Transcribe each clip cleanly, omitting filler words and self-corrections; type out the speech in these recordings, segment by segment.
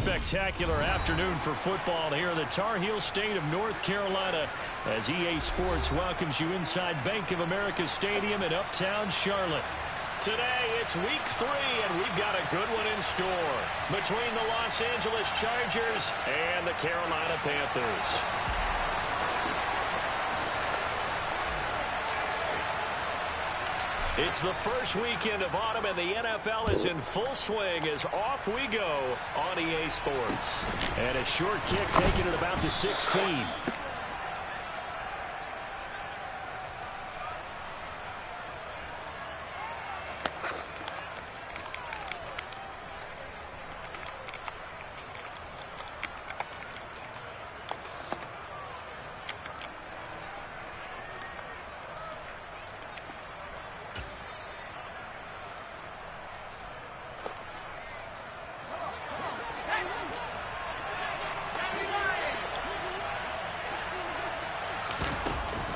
spectacular afternoon for football here in the Tar Heel state of North Carolina as EA Sports welcomes you inside Bank of America Stadium in uptown Charlotte. Today, it's week 3, and we've got a good one in store between the Los Angeles Chargers and the Carolina Panthers. It's the first weekend of autumn, and the NFL is in full swing as off we go on EA Sports. And a short kick taken at about the 16.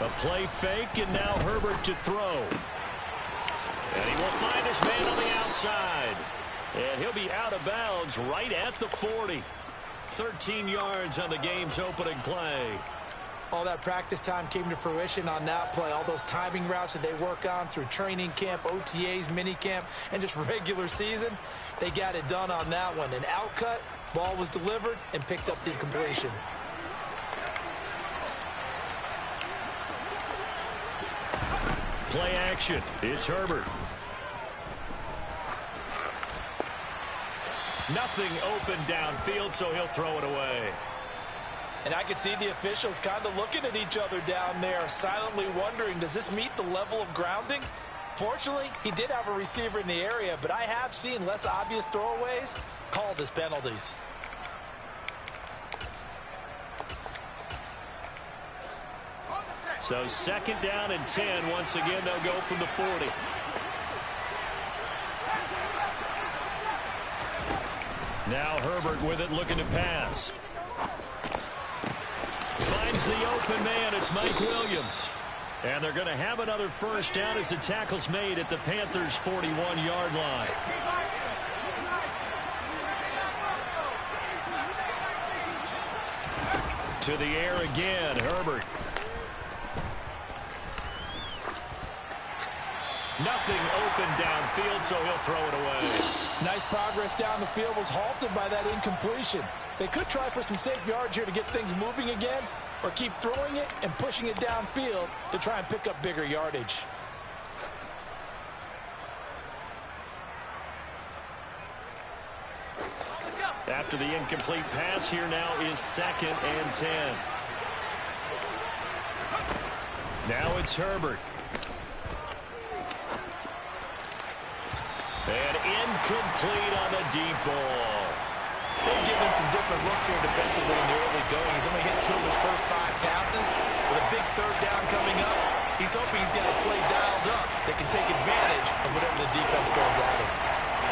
A play fake, and now Herbert to throw. And he will find his man on the outside. And he'll be out of bounds right at the 40. 13 yards on the game's opening play. All that practice time came to fruition on that play. All those timing routes that they work on through training camp, OTAs, minicamp, and just regular season, they got it done on that one. An outcut, ball was delivered, and picked up the completion. Play action. It's Herbert. Nothing open downfield, so he'll throw it away. And I could see the officials kind of looking at each other down there, silently wondering, does this meet the level of grounding? Fortunately, he did have a receiver in the area, but I have seen less obvious throwaways called as penalties. So second down and 10. Once again, they'll go from the 40. Now Herbert with it, looking to pass. Finds the open man. It's Mike Williams. And they're going to have another first down as the tackle's made at the Panthers' 41-yard line. To the air again, Herbert. Nothing open downfield, so he'll throw it away. Nice progress down the field was halted by that incompletion. They could try for some safe yards here to get things moving again, or keep throwing it and pushing it downfield to try and pick up bigger yardage. After the incomplete pass, here now is second and 10. Now it's Herbert. And incomplete on the deep ball. They've given him some different looks here defensively in the early going. He's only hit 2 of his first 5 passes. With a big third down coming up, he's hoping he's got a play dialed up that can take advantage of whatever the defense throws at him.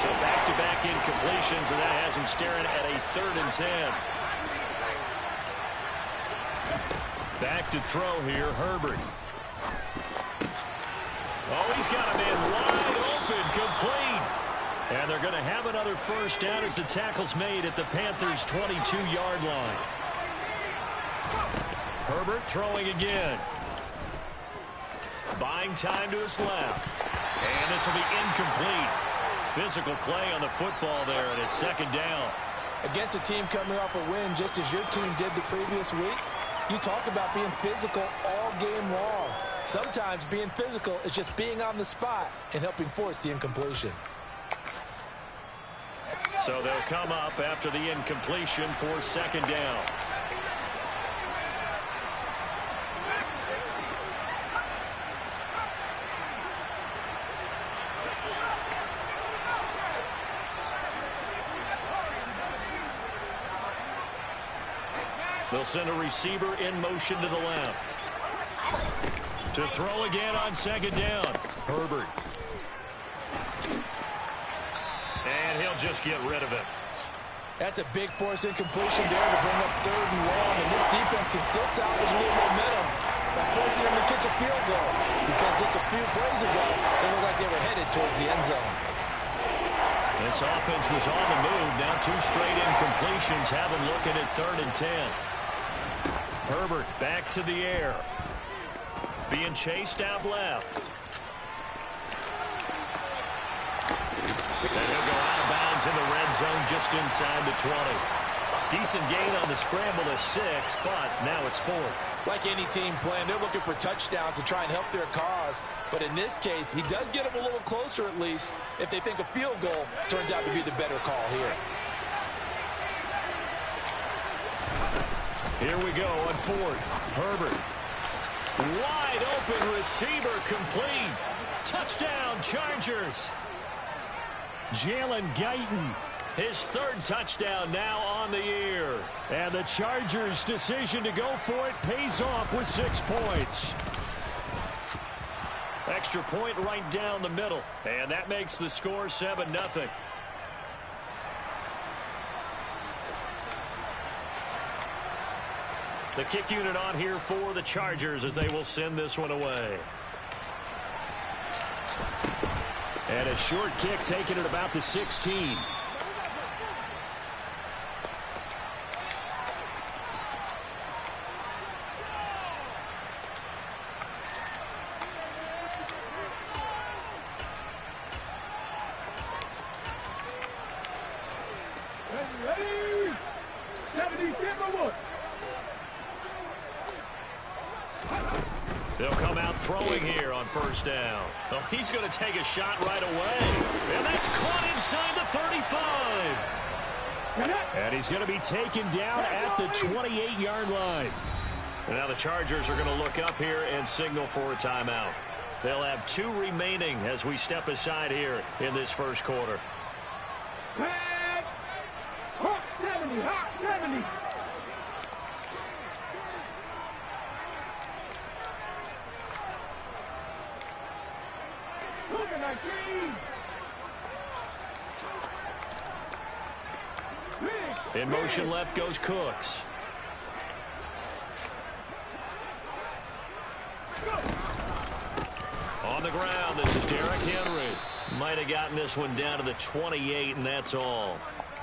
So back-to-back incompletions, and that has him staring at a 3rd and 10. Back to throw here, Herbert. Oh, he's got a man wide open, complete. And they're going to have another first down as the tackle's made at the Panthers' 22-yard line. Herbert throwing again. Buying time to his left. And this will be incomplete. Physical play on the football there, and it's second down. Against a team coming off a win just as your team did the previous week, you talk about being physical all game long. Sometimes being physical is just being on the spot and helping force the incompletion. So they'll come up after the incompletion for second down. They'll send a receiver in motion to the left. To throw again on second down. Herbert. And he'll just get rid of it. That's a big force incompletion there to bring up 3rd and long, and this defense can still salvage a little momentum by forcing them to kick a field goal, because just a few plays ago, they looked like they were headed towards the end zone. This offense was on the move. Now 2 straight incompletions have them looking at 3rd and 10. Herbert back to the air. Being chased out left. And he'll go out of bounds in the red zone just inside the 20. Decent gain on the scramble of 6, but now it's 4th. Like any team playing, they're looking for touchdowns to try and help their cause. But in this case, he does get them a little closer at least if they think a field goal turns out to be the better call here. Here we go on 4th. Herbert. Wide open receiver complete. Touchdown, Chargers. Jalen Guyton. His 3rd touchdown now on the year. And the Chargers' decision to go for it pays off with 6 points. Extra point right down the middle. And that makes the score 7-0. The kick unit on here for the Chargers as they will send this one away. And a short kick taken at about the 16. They'll come out throwing here on 1st down. Oh, he's going to take a shot right away. And that's caught inside the 35. And he's going to be taken down at the 28-yard line. And now the Chargers are going to look up here and signal for a timeout. They'll have 2 remaining as we step aside here in this first quarter. Hawk 70, Hawk 70. In motion left goes Cooks. On the ground, this is Derrick Henry. Might have gotten this one down to the 28, and that's all.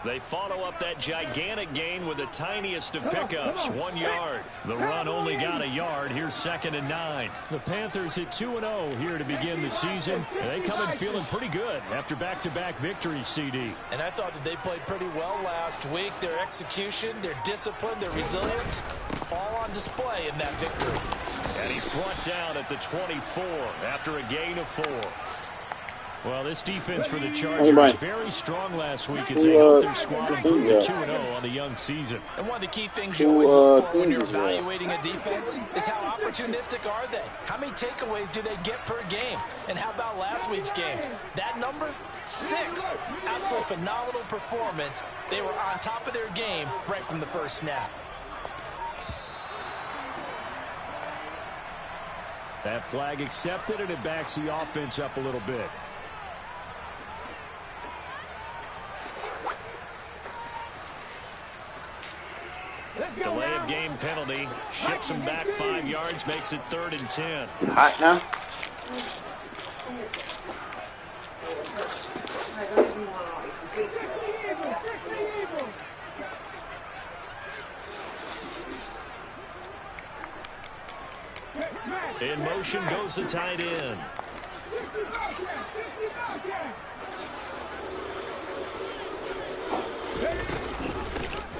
They follow up that gigantic gain with the tiniest of pickups, 1 yard. The run only got a yard. Here's 2nd and 9. The Panthers at 2-0 here to begin the season. And they come in feeling pretty good after back-to-back victories, CD. And I thought that they played pretty well last week. Their execution, their discipline, their resilience, all on display in that victory. And he's brought down at the 24 after a gain of 4. Well, this defense for the Chargers very strong last week as they helped their squad improve to 2-0 on the young season. And one of the key things you always look for when you're evaluating a defense is how opportunistic are they? How many takeaways do they get per game? And how about last week's game? That number? 6. Absolutely phenomenal performance. They were on top of their game right from the first snap. That flag accepted, and it backs the offense up a little bit. Delay of game penalty. Ships him back 5 yards, makes it 3rd and 10. Hot now? In motion goes the tight end.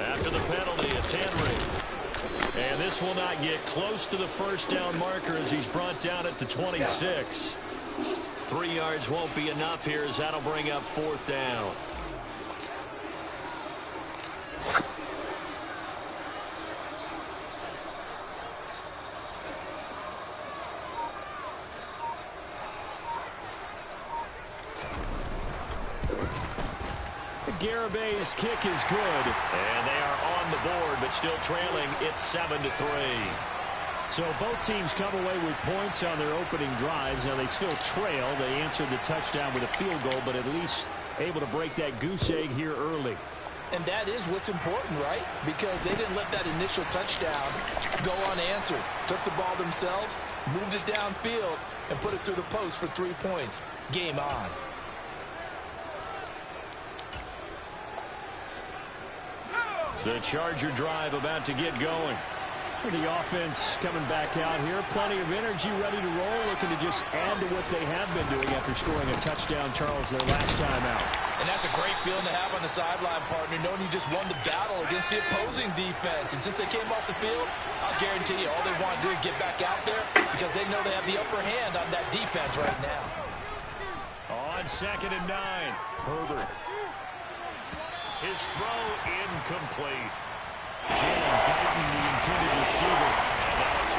After the penalty, it's Henry. And this will not get close to the first down marker as he's brought down at the 26. 3 yards won't be enough here as that'll bring up 4th down. Garabay's kick is good. And they are on the board, but still trailing. It's 7-3. So both teams come away with points on their opening drives. Now they still trail. They answered the touchdown with a field goal, but at least able to break that goose egg here early. And that is what's important, right? Because they didn't let that initial touchdown go unanswered. Took the ball themselves, moved it downfield, and put it through the post for 3 points. Game on. The Charger drive about to get going. The offense coming back out here. Plenty of energy, ready to roll, looking to just add to what they have been doing after scoring a touchdown, Charles, their last time out. And that's a great feeling to have on the sideline, partner, knowing you just won the battle against the opposing defense. And since they came off the field, I'll guarantee you all they want to do is get back out there because they know they have the upper hand on that defense right now. On 2nd and 9, Herbert. His throw incomplete. Jalen Guyton, the intended receiver. And now it's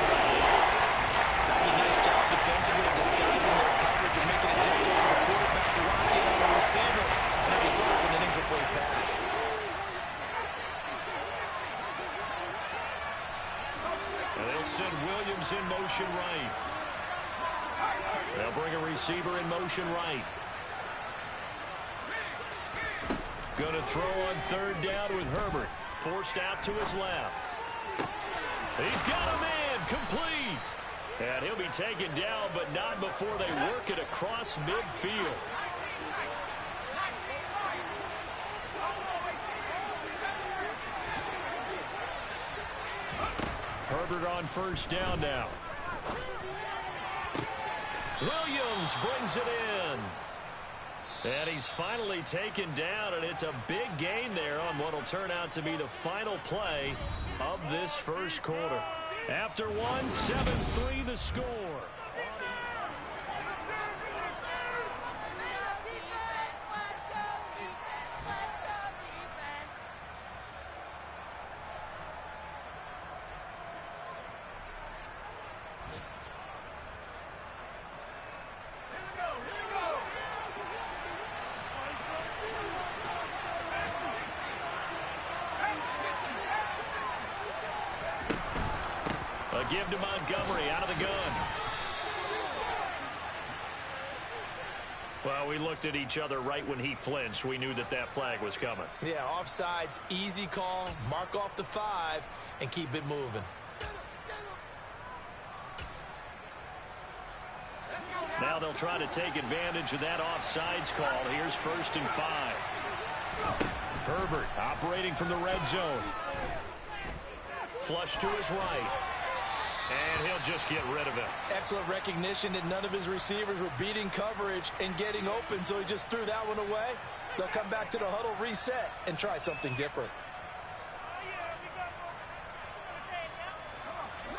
That's a nice job defensively disguising their coverage and making it difficult for the quarterback to lock in on the receiver. And it results in an incomplete pass. And they'll send Williams in motion right. They'll bring a receiver in motion right. Going to throw on 3rd down with Herbert. Forced out to his left. He's got a man complete. And he'll be taken down, but not before they work it across midfield. Herbert on 1st down now. Williams brings it in. And he's finally taken down, and it's a big gain there on what will turn out to be the final play of this first quarter. After one, 7-3 the score. A give to Montgomery out of the gun. Well, we looked at each other right when he flinched. We knew that that flag was coming. Yeah, offsides, easy call, mark off the 5, and keep it moving. Now they'll try to take advantage of that offsides call. Here's 1st and 5. Herbert operating from the red zone. Flush to his right. And he'll just get rid of it. Excellent recognition that none of his receivers were beating coverage and getting open, so he just threw that one away. They'll come back to the huddle, reset, and try something different.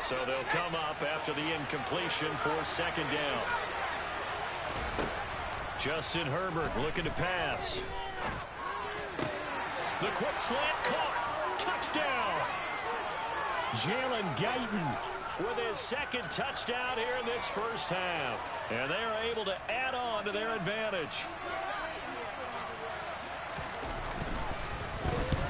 So they'll come up after the incompletion for 2nd down. Justin Herbert looking to pass. The quick slant caught. Touchdown. Jalen Guyton with his 2nd touchdown here in this first half. And they are able to add on to their advantage.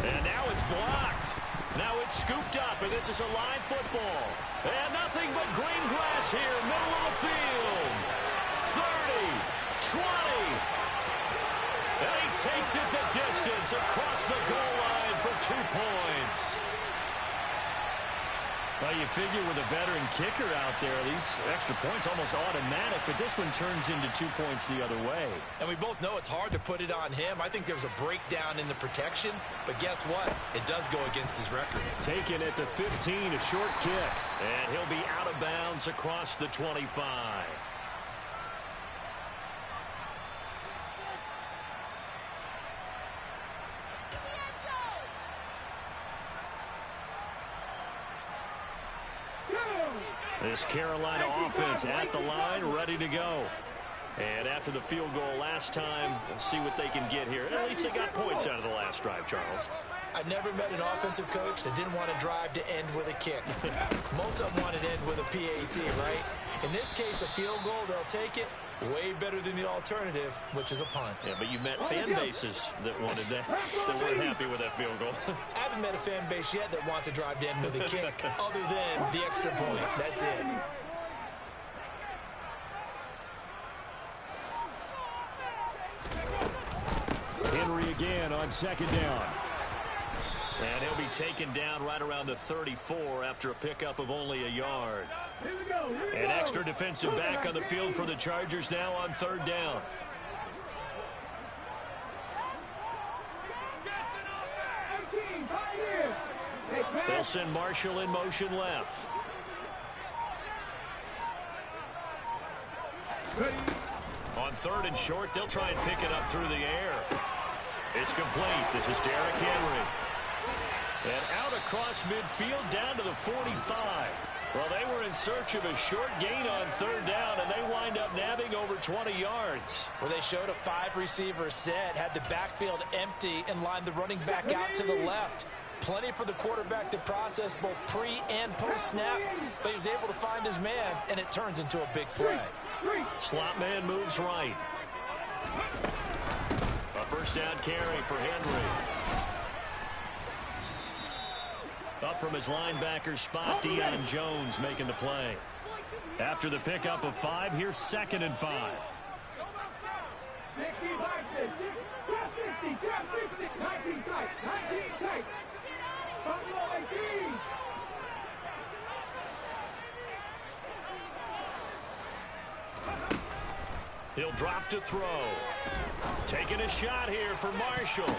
And now it's blocked. Now it's scooped up, and this is a live football. And nothing but green grass here, middle of the field. 30, 20. And he takes it the distance across the goal line for 2 points. Well, you figure with a veteran kicker out there, these extra points almost automatic, but this one turns into 2 points the other way. And we both know it's hard to put it on him. I think there's a breakdown in the protection, but guess what? It does go against his record. Taken at the 15, a short kick, and he'll be out of bounds across the 25. This Carolina offense at the line, ready to go. And after the field goal last time, we'll see what they can get here. At least they got points out of the last drive, Charles. I've never met an offensive coach that didn't want to drive to end with a kick. Most of them want to end with a PAT, right? In this case, a field goal, they'll take it. Way better than the alternative, which is a punt. Yeah, but you met fan bases that wanted that, that weren't happy with that field goal. I haven't met a fan base yet that wants to drive to end with a kick, other than the extra point. That's it. Henry again on 2nd down. And he'll be taken down right around the 34 after a pickup of only a yard. An extra defensive back on the field for the Chargers now on 3rd down. They'll send Marshall in motion left. On 3rd and short, they'll try and pick it up through the air. It's complete. This is Derrick Henry. And out across midfield down to the 45. Well, they were in search of a short gain on 3rd down, and they wind up nabbing over 20 yards. Well, they showed a 5-receiver set, had the backfield empty, and lined the running back out to the left. Plenty for the quarterback to process both pre- and post-snap, but he was able to find his man, and it turns into a big play. Slot man moves right. A first down carry for Henry. Up from his linebacker spot, Deion Jones making the play. After the pickup of 5, here's 2nd and 5. 19 tight. Buffalo 18. He'll drop to throw. Taking a shot here for Marshall.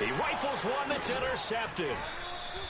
He rifles one that's intercepted.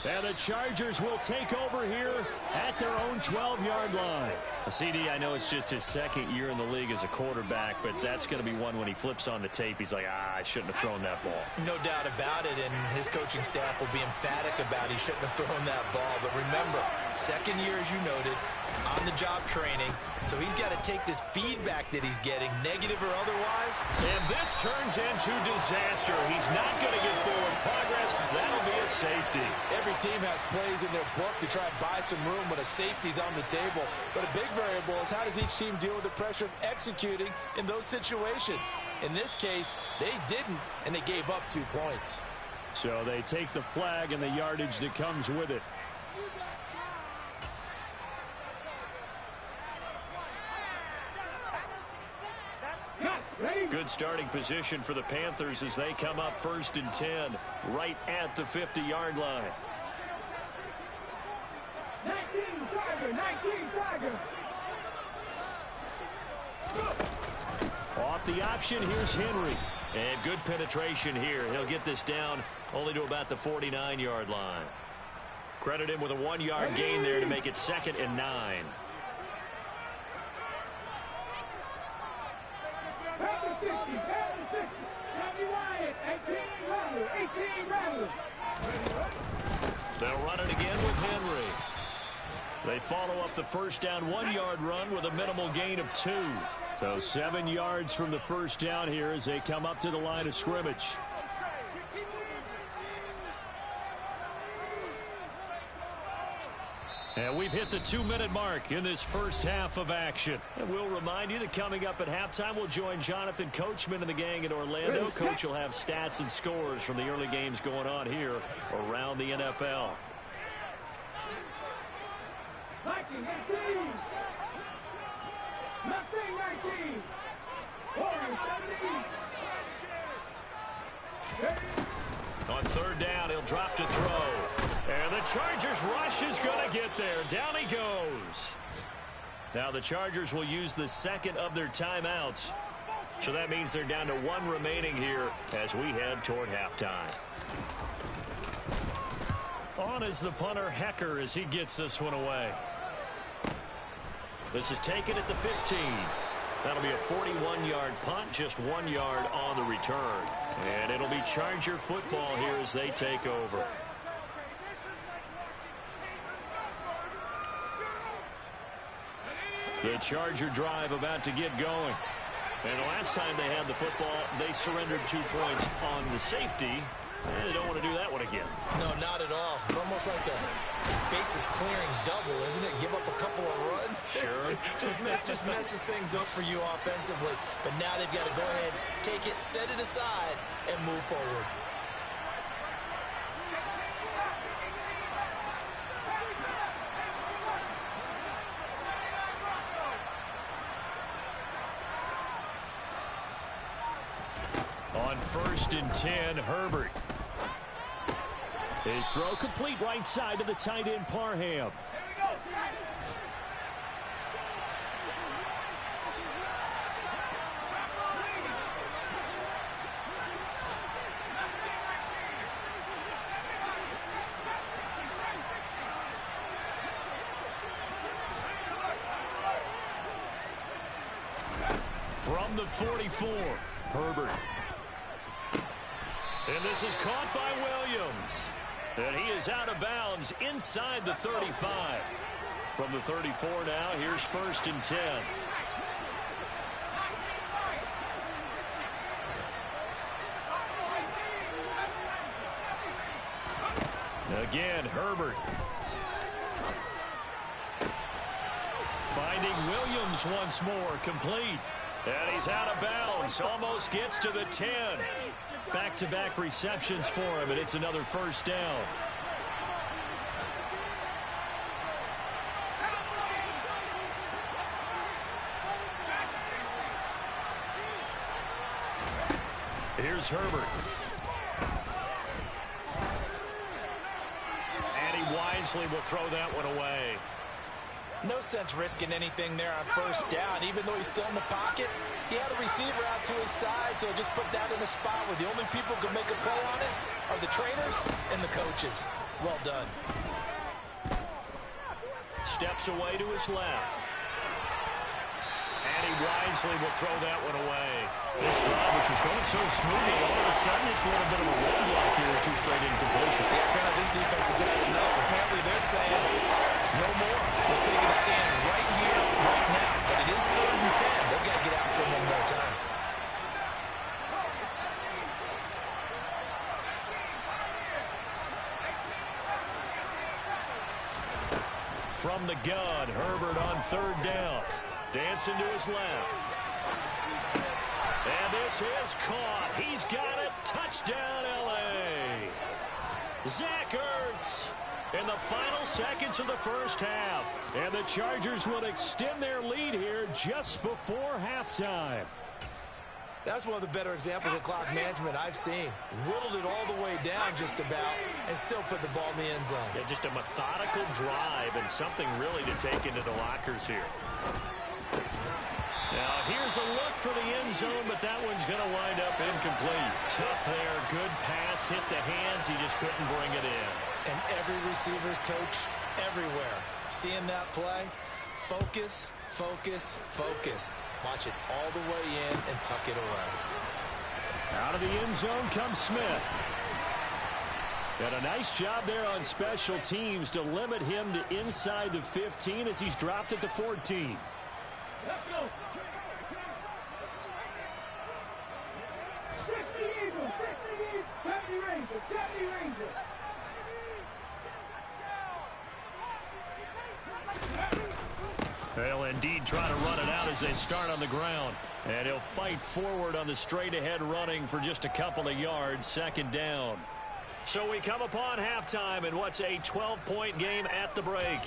And the Chargers will take over here at their own 12-yard line. CD, I know it's just his 2nd year in the league as a quarterback, but that's going to be one when he flips on the tape. He's like, I shouldn't have thrown that ball. No doubt about it, and his coaching staff will be emphatic about he shouldn't have thrown that ball. But remember, 2nd year, as you noted, on-the-job training, so he's got to take this feedback that he's getting, negative or otherwise. And this turns into disaster. He's not going to get forward progress. That'll be a safety. Every team has plays in their book to try and buy some room when a safety's on the table. But a big variable is how does each team deal with the pressure of executing in those situations. In this case, they didn't, and they gave up 2 points. So they take the flag and the yardage that comes with it. Good starting position for the Panthers as they come up 1st and 10, right at the 50-yard line. 19 Tiger. Off the option, here's Henry. And good penetration here. He'll get this down only to about the 49-yard line. Credit him with a 1-yard gain there to make it 2nd and 9. Panther 60. Johnny Wyatt, 18 Rattler. They'll run it again with Henry. They follow up the first down 1-yard run with a minimal gain of 2. So 7 yards from the first down here as they come up to the line of scrimmage. And we've hit the 2-minute mark in this first half of action. And we'll remind you that coming up at halftime, we'll join Jonathan Coachman and the gang in Orlando. Coach will have stats and scores from the early games going on here around the NFL. Viking 18. Mustang 19. Warriors 17. On 3rd down, he'll drop to throw. And the Chargers rush is going to get there. Down he goes. Now the Chargers will use the 2nd of their timeouts. So that means they're down to 1 remaining here as we head toward halftime. On is the punter Hecker as he gets this one away. This is taken at the 15. That'll be a 41-yard punt, just 1 yard on the return. And it'll be Charger football here as they take over. The Charger drive about to get going. And the last time they had the football, they surrendered 2 points on the safety. And they don't want to do that one again. No, not at all. It's almost like a bases clearing double, isn't it? Give up a couple of runs. Sure. just messes things up for you offensively. But now they've got to go ahead, take it, set it aside, and move forward. On 1st and 10, Herbert. His throw complete right side to the tight end Parham. From the 44, Herbert. And this is caught by Williams. And he is out of bounds inside the 35. From the 34 now, here's 1st and 10. Again, Herbert. Finding Williams once more, complete. And he's out of bounds, almost gets to the 10. Back-to-back receptions for him, and it's another 1st down. Here's Herbert. And he wisely will throw that one away. No sense risking anything there on 1st down. Even though he's still in the pocket, he had a receiver out to his side, so just put that in a spot where the only people who can make a play on it are the trainers and the coaches. Well done. Steps away to his left. And he wisely will throw that one away. This drive, which was going so smoothly, all of a sudden it's a little bit of a roadblock here, 2 straight incompletions. Yeah, apparently this defense has had enough. Apparently they're saying no more. Let's take it a stand right here, right now. But it is 3rd and 10. They've got to get after him one more time. From the gun, Herbert on 3rd down. Dancing to his left. And this is caught. He's got it. Touchdown, L.A. Zach Ertz in the final seconds of the 1st half. And the Chargers will extend their lead here just before halftime. That's one of the better examples of clock management I've seen. Whittled it all the way down just about and still put the ball in the end zone. Yeah, just a methodical drive and something really to take into the lockers here. Now, here's a look for the end zone, but that one's going to wind up incomplete. Tough there. Good pass. Hit the hands. He just couldn't bring it in. And every receiver's coach everywhere. Seeing that play, focus, focus, focus. Watch it all the way in and tuck it away. Out of the end zone comes Smith. And a nice job there on special teams to limit him to inside the 15 as he's dropped at the 14. Let's go. 60 Eagles, 60 Eagles, 70 Rangers, 70 Rangers. They'll indeed try to run it out as they start on the ground. And he'll fight forward on the straight-ahead running for just a couple of yards. 2nd down. So we come upon halftime in what's a 12-point game at the break.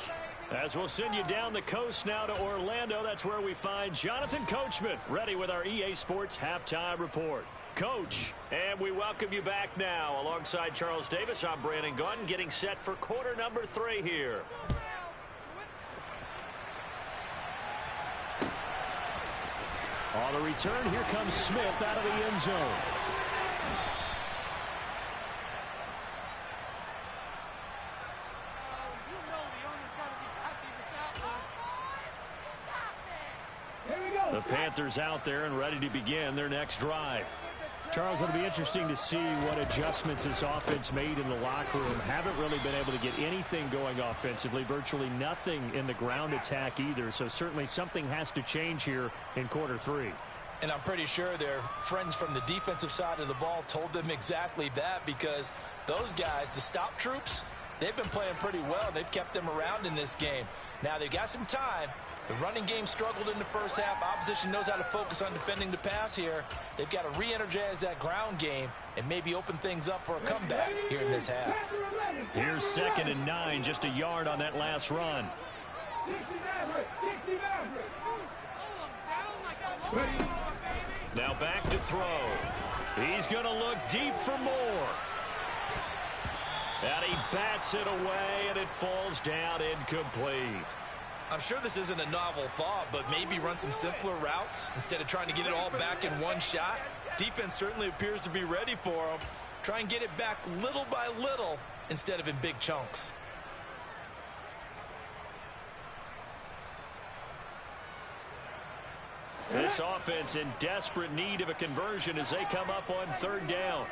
As we'll send you down the coast now to Orlando, that's where we find Jonathan Coachman ready with our EA Sports Halftime Report. Coach, and we welcome you back now. Alongside Charles Davis, I'm Brandon Gunn, getting set for quarter number 3 here. On the return, here comes Smith out of the end zone. The Panthers out there and ready to begin their next drive. Charles, it'll be interesting to see what adjustments this offense made in the locker room. Haven't really been able to get anything going offensively, virtually nothing in the ground attack either. So certainly something has to change here in quarter 3. And I'm pretty sure their friends from the defensive side of the ball told them exactly that, because those guys, the stop troops, they've been playing pretty well. They've kept them around in this game. Now they've got some time. The running game struggled in the first half. Opposition knows how to focus on defending the pass here. They've got to re-energize that ground game and maybe open things up for a comeback here in this half. Here's 2nd and 9, just a yard on that last run. Now back to throw. He's going to look deep for more. And he bats it away, and it falls down incomplete. I'm sure this isn't a novel thought, but maybe run some simpler routes instead of trying to get it all back in one shot. Defense certainly appears to be ready for them. Try and get it back little by little instead of in big chunks. This offense in desperate need of a conversion as they come up on third down.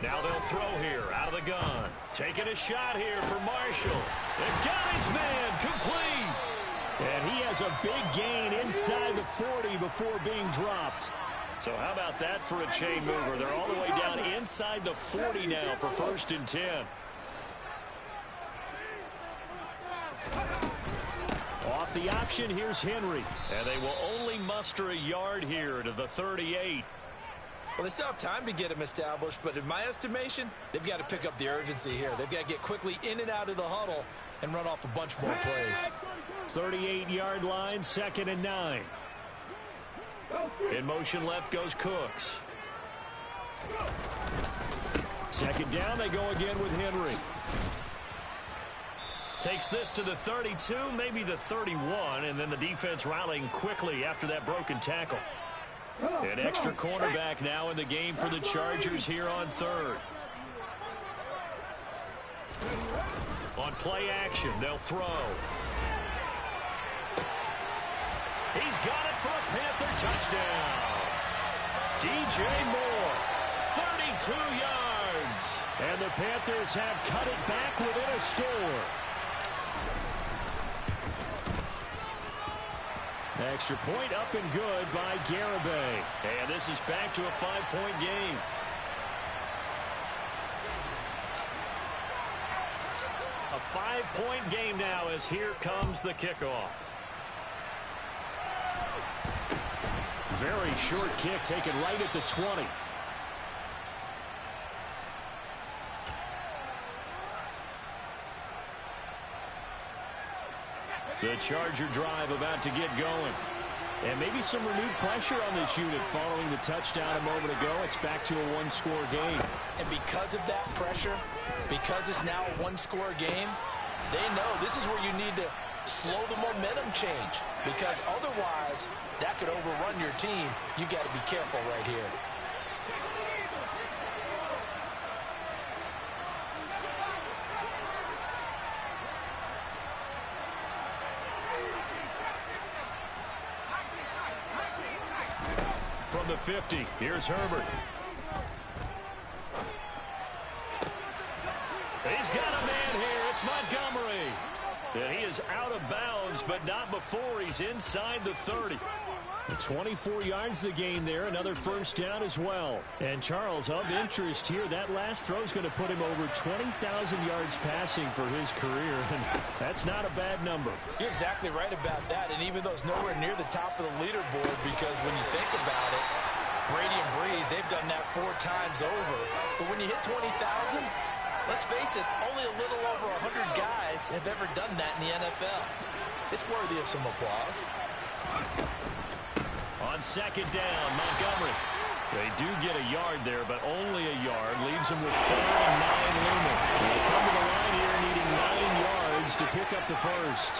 Now they'll throw here out of the gun. Taking a shot here for Marshall. They've got his man complete. And he has a big gain inside the 40 before being dropped. So how about that for a chain mover? They're all the way down inside the 40 now for 1st and 10. Off the option, here's Henry. And they will only muster a yard here to the 38. Well, they still have time to get him established, but in my estimation, they've got to pick up the urgency here. They've got to get quickly in and out of the huddle and run off a bunch more plays. 38-yard line, 2nd and 9. In motion left goes Cooks. 2nd down, they go again with Henry. Takes this to the 32, maybe the 31, and then the defense rallying quickly after that broken tackle. An extra cornerback now in the game for the Chargers here on 3rd. On play action, they'll throw. He's got it for a Panther touchdown. DJ Moore, 32 yards. And the Panthers have cut it back within a score. Extra point up and good by Garibay. And this is back to a 5-point game. A 5-point game now as here comes the kickoff. Very short kick taken right at the 20. The Charger drive about to get going. And maybe some renewed pressure on this unit following the touchdown a moment ago. It's back to a one-score game. And because of that pressure, because it's now a one-score game, they know this is where you need to slow the momentum change. Because otherwise, that could overrun your team. You got to be careful right here. From the 50, here's Herbert. He's got a man here. It's Montgomery. And he is out of bounds, but not before he's inside the 30. 24 yards the gain there. Another first down as well. And Charles, of interest here, that last throw is going to put him over 20,000 yards passing for his career. And that's not a bad number. You're exactly right about that. And even though it's nowhere near the top of the leaderboard, because when you think about it, Brady and Breeze, they've done that 4 times over. But when you hit 20,000, let's face it, only a little over 100 guys have ever done that in the NFL. It's worthy of some applause. On 2nd down, Montgomery. They do get a yard there, but only a yard. Leaves them with 3rd and 9 looming. They'll come to the line here needing 9 yards to pick up the first.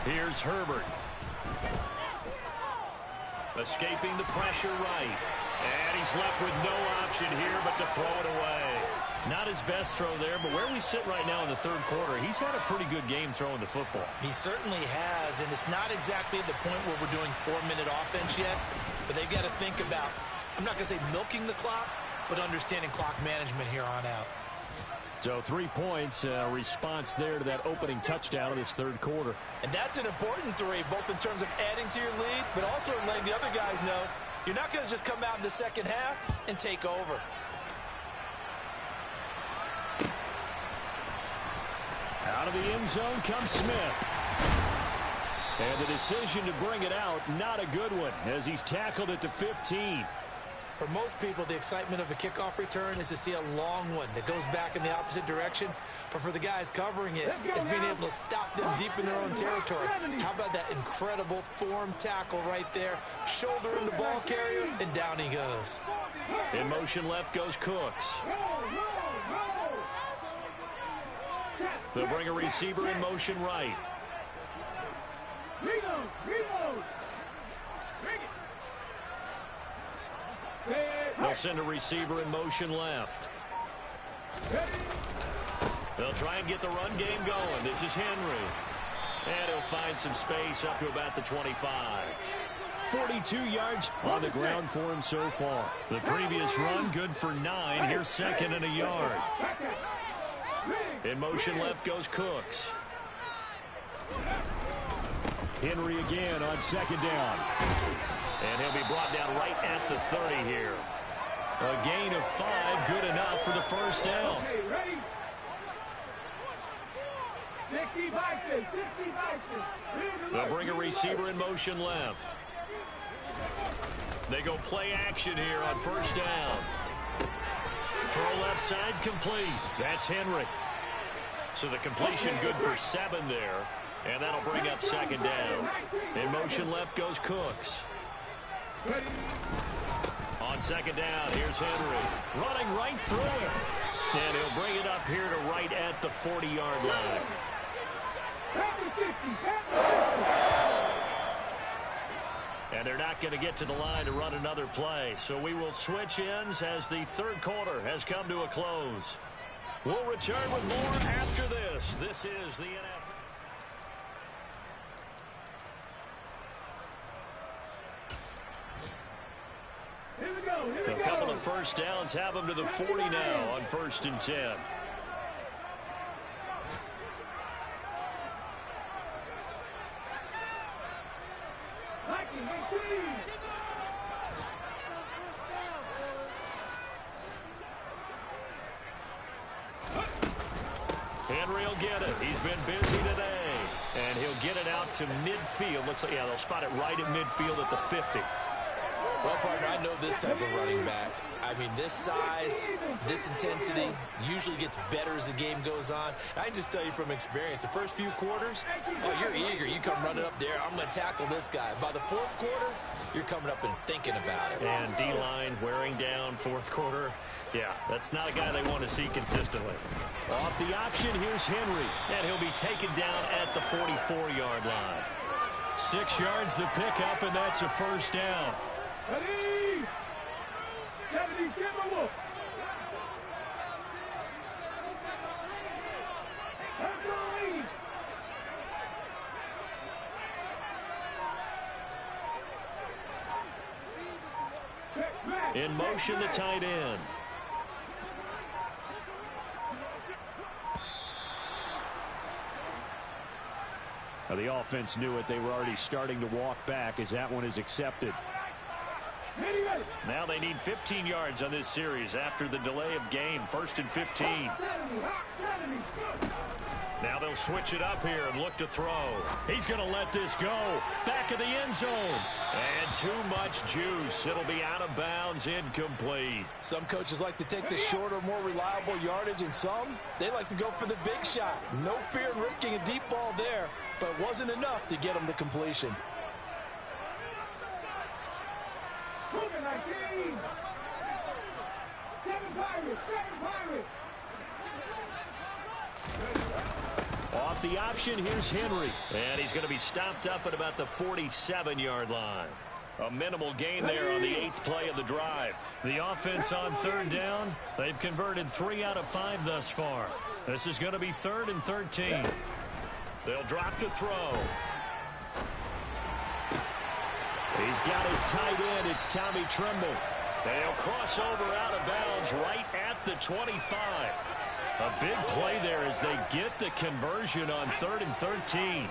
Here's Herbert. Escaping the pressure right. And he's left with no option here but to throw it away. Not his best throw there, but where we sit right now in the 3rd quarter, he's had a pretty good game throwing the football. He certainly has, and it's not exactly at the point where we're doing 4-minute offense yet, but they've got to think about, I'm not going to say milking the clock, but understanding clock management here on out. So 3 points, response there to that opening touchdown in this 3rd quarter. And that's an important 3, both in terms of adding to your lead, but also in letting the other guys know you're not going to just come out in the second half and take over. Out of the end zone comes Smith. And the decision to bring it out, not a good one, as he's tackled at the 15. For most people, the excitement of the kickoff return is to see a long one that goes back in the opposite direction. But for the guys covering it, is being able to stop them deep in their own territory. How about that incredible form tackle right there? Shoulder in the ball carrier, and down he goes. In motion left goes Cooks. They'll bring a receiver in motion right. They'll send a receiver in motion left. They'll They'll try and get the run game going. This is Henry. And he'll find some space up to about the 25. 42 yards on the ground for him so far. The previous run, good for 9. Here's second and a yard. In motion left goes Cooks. Henry again on second down. And he'll be brought down right at the 30 here. A gain of 5, good enough for the first down. They'll bring a receiver in motion left. They go play action here on first down. Throw left side complete. That's Henry. So the completion good for 7 there. And that'll bring up second down. In motion left goes Cooks. On second down, here's Henry. Running right through him. And he'll bring it up here to right at the 40-yard line. And they're not going to get to the line to run another play. So we will switch ends as the third quarter has come to a close. We'll return with more after this. This is the NFL. A couple of first downs have them to the 40 now on 1st and 10. Henry will get it. He's been busy today. And he'll get it out to midfield. Looks like, yeah, they'll spot it right at midfield at the 50. Well, partner, I know this type of running back. I mean, this size, this intensity usually gets better as the game goes on. I can just tell you from experience, the first few quarters, oh, you're eager. You come running up there, I'm going to tackle this guy. By the fourth quarter, you're coming up and thinking about it. And D-line wearing down fourth quarter. Yeah, that's not a guy they want to see consistently. Off the option, here's Henry. And he'll be taken down at the 44-yard line. 6 yards the pickup, and that's a first down. In motion, the tight end. Now the offense knew it. They were already starting to walk back as that one is accepted. Now they need 15 yards on this series after the delay of game. 1st and 15. Now they'll switch it up here and look to throw. He's going to let this go. Back of the end zone. And too much juice. It'll be out of bounds, incomplete. Some coaches like to take the shorter, more reliable yardage, and some, they like to go for the big shot. No fear in risking a deep ball there, but it wasn't enough to get them to completion. Off the option, here's Henry. And he's going to be stopped up at about the 47-yard line. A minimal gain there on the 8th play of the drive. The offense on 3rd down. They've converted 3 out of 5 thus far. This is going to be 3rd and 13. They'll drop to throw. He's got his tight end. It's Tommy Tremble. They'll cross over out of bounds right at the 25. A big play there as they get the conversion on 3rd and 13.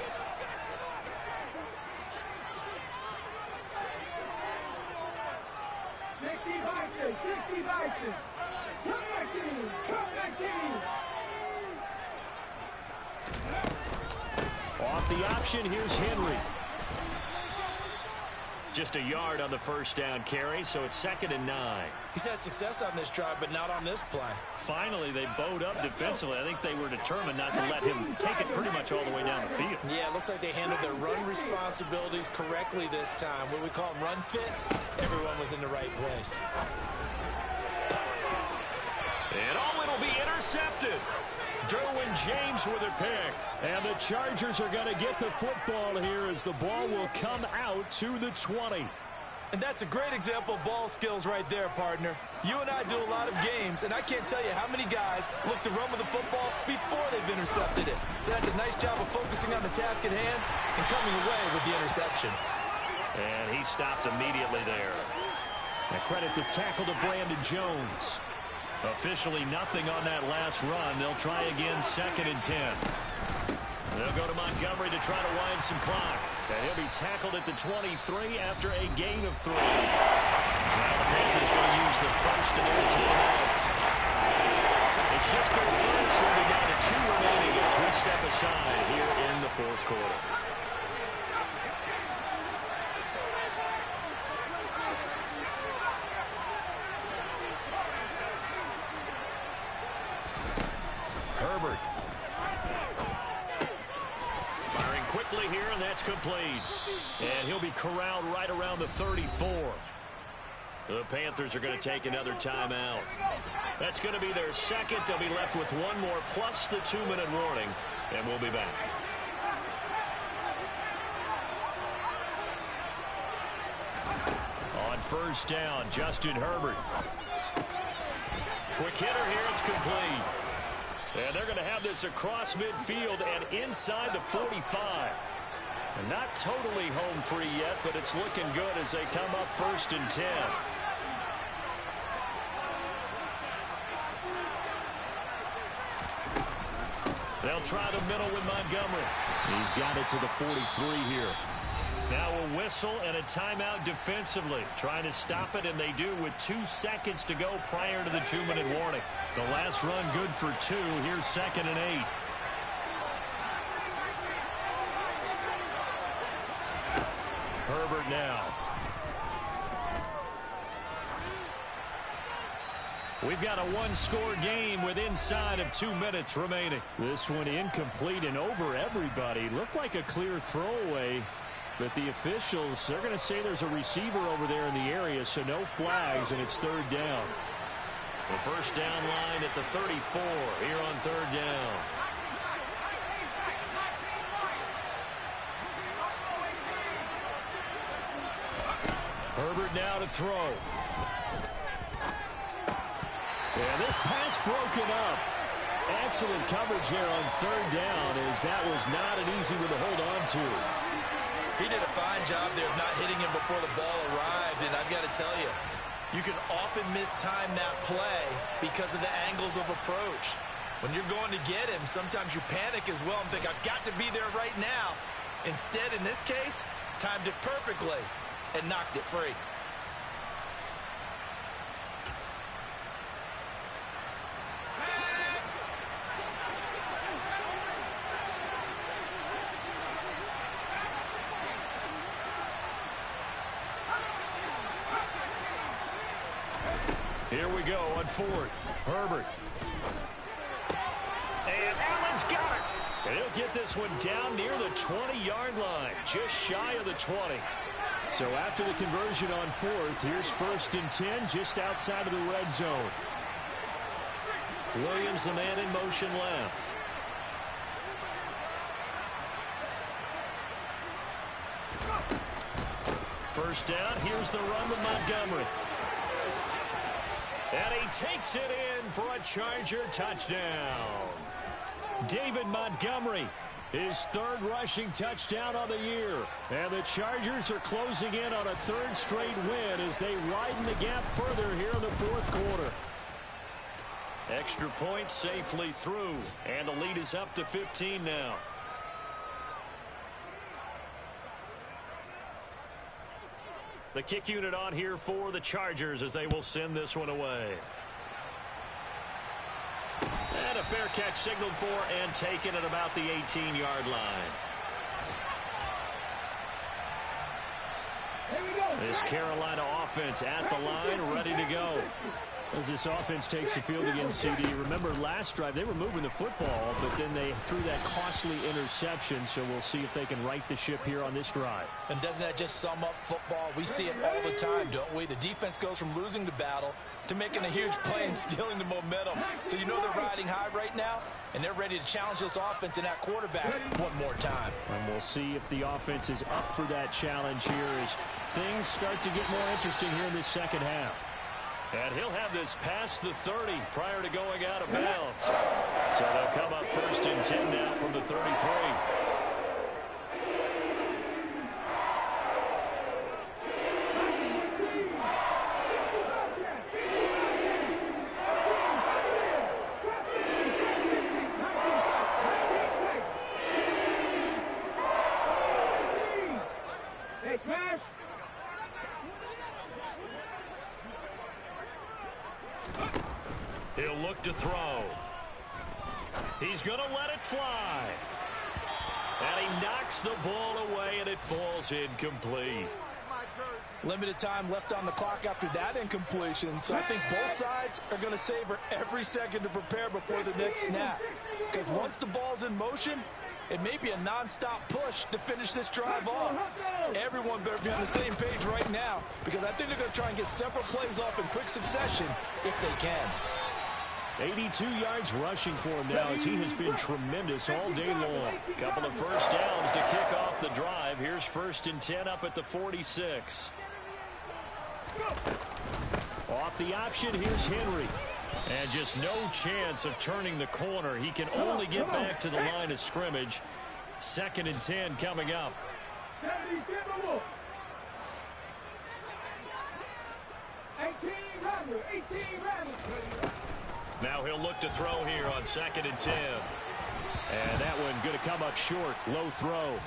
Off the option, here's Henry. Just a yard on the first down carry, so it's 2nd and 9. He's had success on this drive, but not on this play. Finally, they bowed up defensively. I think they were determined not to let him take it pretty much all the way down the field. Yeah, it looks like they handled their run responsibilities correctly this time. What we call them run fits, everyone was in the right place. And it'll be intercepted. Derwin James with a pick. And the Chargers are going to get the football here as the ball will come out to the 20. And that's a great example of ball skills right there, partner. You and I do a lot of games, and I can't tell you how many guys look to run with the football before they intercepted it. So that's a nice job of focusing on the task at hand and coming away with the interception. And he stopped immediately there. And credit the tackle to Brandon Jones. Officially nothing on that last run. They'll try again, 2nd and 10. They'll go to Montgomery to try to wind some clock. And he'll be tackled at the 23 after a gain of 3. Now the Panthers going to use the first of their timeouts. It's just their first, and we got 2 remaining as we step aside here in the 4th quarter. Herbert. Firing quickly here, and that's complete. And he'll be corralled right around the 34. The Panthers are going to take another timeout. That's going to be their second. They'll be left with 1 more plus the 2-minute warning, and we'll be back. On first down, Justin Herbert. Quick hitter here, it's complete. And they're going to have this across midfield and inside the 45. And not totally home free yet, but it's looking good as they come up 1st and 10. They'll try the middle with Montgomery. He's got it to the 43 here. Now a whistle and a timeout defensively. Trying to stop it, and they do with 2 seconds to go prior to the 2-minute warning. The last run good for 2. Here's 2nd and 8. Herbert now. We've got a 1-score game with inside of 2 minutes remaining. This one incomplete and over everybody. Looked like a clear throwaway. But the officials, they're going to say there's a receiver over there in the area, so no flags, and it's 3rd down. The first down line at the 34 here on 3rd down. Herbert now to throw. And this pass broken up. Excellent coverage there on 3rd down, as that was not an easy one to hold on to. He did a fine job there of not hitting him before the ball arrived, and I've got to tell you, you can often mistime that play because of the angles of approach. When you're going to get him, sometimes you panic as well and think, I've got to be there right now. Instead, in this case, timed it perfectly and knocked it free. Here we go on 4th. Herbert. And Allen's got it. And he'll get this one down near the 20-yard line, just shy of the 20. So after the conversion on 4th, here's 1st and 10, just outside of the red zone. Williams, the man in motion left. First down, here's the run with Montgomery. And he takes it in for a Charger touchdown. David Montgomery, his 3rd rushing touchdown on the year. And the Chargers are closing in on a 3rd straight win as they widen the gap further here in the 4th quarter. Extra point safely through, and the lead is up to 15 now. The kick unit on here for the Chargers as they will send this one away. And a fair catch signaled for and taken at about the 18-yard line. This Carolina offense at the line, ready to go. As this offense takes the field again, CD, remember last drive they were moving the football, but then they threw that costly interception, so we'll see if they can right the ship here on this drive. And doesn't that just sum up football? We see it all the time, don't we? The defense goes from losing the battle to making a huge play and stealing the momentum. So you know they're riding high right now, and they're ready to challenge this offense and that quarterback one more time. And we'll see if the offense is up for that challenge here as things start to get more interesting here in this second half. And he'll have this past the 30 prior to going out of bounds. So they'll come up 1st and 10 33. He'll look to throw. He's going to let it fly. And he knocks the ball away, and it falls incomplete. Limited time left on the clock after that incompletion, so I think both sides are going to savor every second to prepare before the next snap. Because once the ball's in motion, it may be a non-stop push to finish this drive off. Everyone better be on the same page right now, because I think they're going to try and get several plays off in quick succession if they can. 82 yards rushing for him now as he has been tremendous all day long. Couple of first downs to kick off the drive. Here's 1st and 10 up at the 46. Off the option, here's Henry. And just no chance of turning the corner. He can only get back to the line of scrimmage. 2nd and 10 coming up. Now he'll look to throw here on 2nd and 10. And that one going to come up short. Low throw.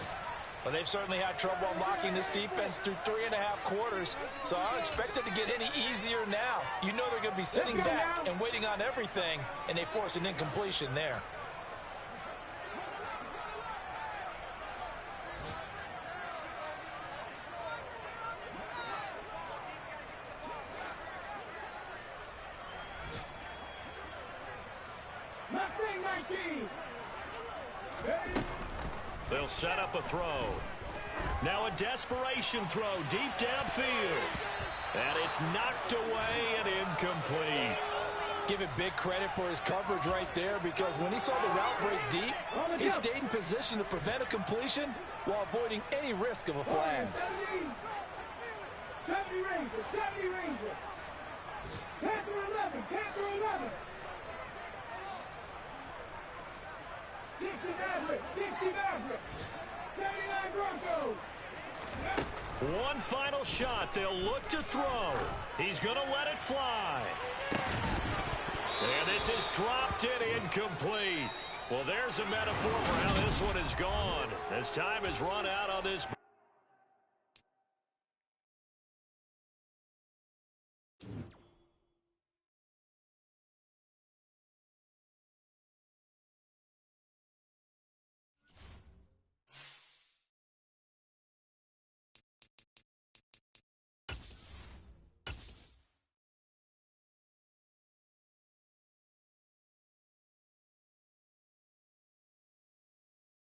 Well, they've certainly had trouble unlocking this defense through 3.5 quarters, so I don't expect it to get any easier now. You know they're going to be sitting back and waiting on everything, and they force an incompletion there. They'll set up a throw. Now a desperation throw deep downfield. And it's knocked away and incomplete. Give it big credit for his coverage right there, because when he saw the route break deep, he stayed in position to prevent a completion while avoiding any risk of a flag. 70 Ranger, 70 Ranger. Panther 11, Panther 11. 60 Maverick, 60 Maverick. 79 Broncos. One final shot. They'll look to throw. He's going to let it fly. And this is dropped and incomplete. Well, there's a metaphor for how this one is gone. As time has run out on this.